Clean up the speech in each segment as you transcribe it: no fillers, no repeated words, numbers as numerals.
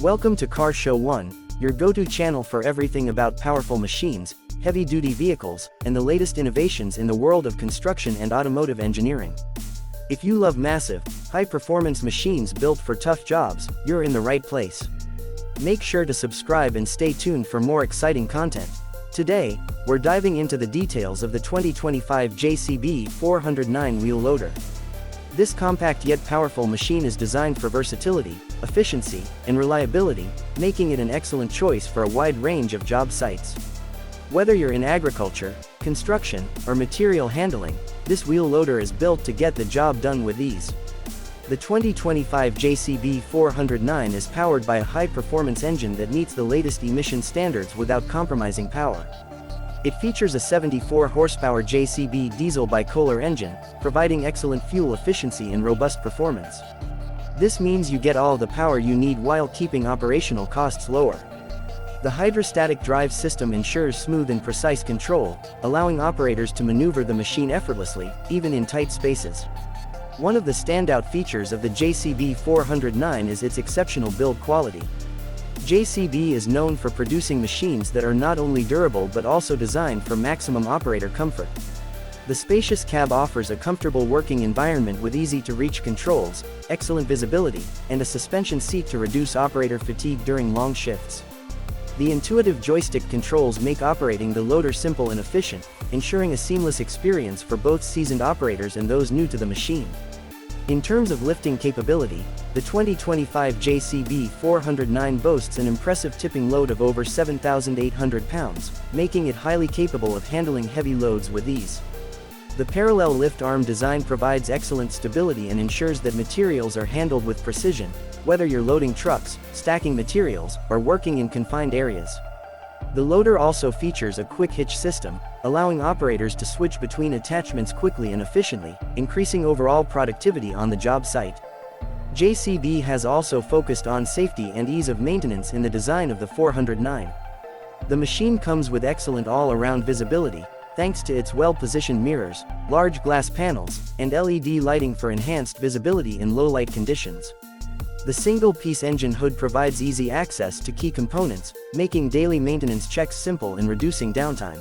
Welcome to Car Show 1, your go-to channel for everything about powerful machines, heavy-duty vehicles, and the latest innovations in the world of construction and automotive engineering. If you love massive, high-performance machines built for tough jobs, you're in the right place. Make sure to subscribe and stay tuned for more exciting content. Today, we're diving into the details of the 2025 JCB 409 wheel loader. This compact yet powerful machine is designed for versatility, efficiency, and reliability, making it an excellent choice for a wide range of job sites. Whether you're in agriculture, construction, or material handling, this wheel loader is built to get the job done with ease. The 2025 JCB 409 is powered by a high-performance engine that meets the latest emission standards without compromising power. It features a 74-horsepower JCB Diesel by Kohler engine, providing excellent fuel efficiency and robust performance. This means you get all the power you need while keeping operational costs lower. The hydrostatic drive system ensures smooth and precise control, allowing operators to maneuver the machine effortlessly, even in tight spaces. One of the standout features of the JCB 409 is its exceptional build quality. JCB is known for producing machines that are not only durable but also designed for maximum operator comfort. The spacious cab offers a comfortable working environment with easy-to-reach controls, excellent visibility, and a suspension seat to reduce operator fatigue during long shifts. The intuitive joystick controls make operating the loader simple and efficient, ensuring a seamless experience for both seasoned operators and those new to the machine. In terms of lifting capability, the 2025 JCB 409 boasts an impressive tipping load of over 7,800 pounds, making it highly capable of handling heavy loads with ease. The parallel lift arm design provides excellent stability and ensures that materials are handled with precision, whether you're loading trucks, stacking materials, or working in confined areas. The loader also features a quick hitch system, allowing operators to switch between attachments quickly and efficiently, increasing overall productivity on the job site. JCB has also focused on safety and ease of maintenance in the design of the 409. The machine comes with excellent all-around visibility, thanks to its well-positioned mirrors, large glass panels, and LED lighting for enhanced visibility in low-light conditions. The single-piece engine hood provides easy access to key components, making daily maintenance checks simple and reducing downtime.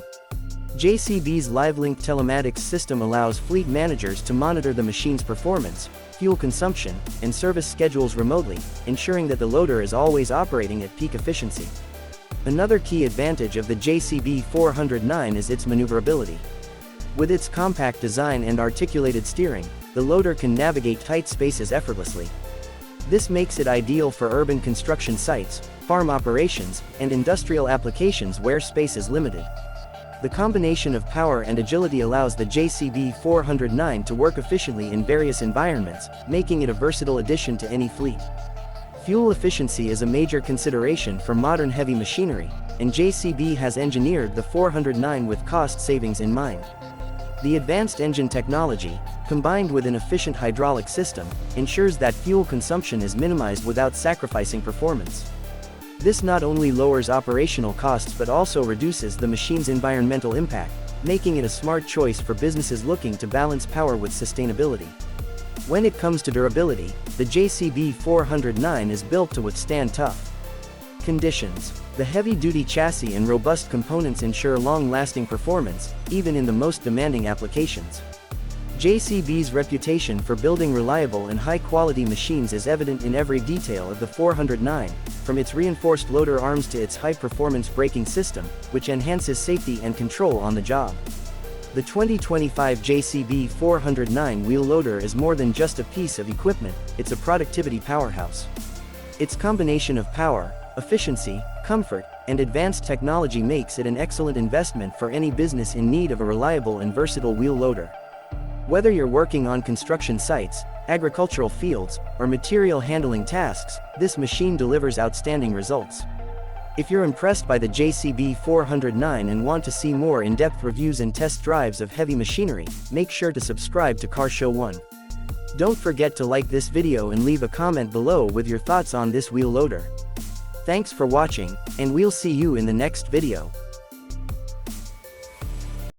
JCB's LiveLink telematics system allows fleet managers to monitor the machine's performance, fuel consumption, and service schedules remotely, ensuring that the loader is always operating at peak efficiency. Another key advantage of the JCB 409 is its maneuverability. With its compact design and articulated steering, the loader can navigate tight spaces effortlessly. This makes it ideal for urban construction sites, farm operations, and industrial applications where space is limited. The combination of power and agility allows the JCB 409 to work efficiently in various environments, making it a versatile addition to any fleet. Fuel efficiency is a major consideration for modern heavy machinery, and JCB has engineered the 409 with cost savings in mind. The advanced engine technology, combined with an efficient hydraulic system, ensures that fuel consumption is minimized without sacrificing performance. This not only lowers operational costs but also reduces the machine's environmental impact, making it a smart choice for businesses looking to balance power with sustainability. When it comes to durability, the JCB 409 is built to withstand tough conditions. The heavy-duty chassis and robust components ensure long-lasting performance, even in the most demanding applications. JCB's reputation for building reliable and high-quality machines is evident in every detail of the 409, from its reinforced loader arms to its high-performance braking system, which enhances safety and control on the job. The 2025 JCB 409 wheel loader is more than just a piece of equipment, it's a productivity powerhouse. Its combination of power, efficiency, comfort, and advanced technology makes it an excellent investment for any business in need of a reliable and versatile wheel loader. Whether you're working on construction sites, agricultural fields, or material handling tasks, this machine delivers outstanding results. If you're impressed by the JCB 409 and want to see more in-depth reviews and test drives of heavy machinery, make sure to subscribe to Car Show 1. Don't forget to like this video and leave a comment below with your thoughts on this wheel loader. Thanks for watching, and we'll see you in the next video.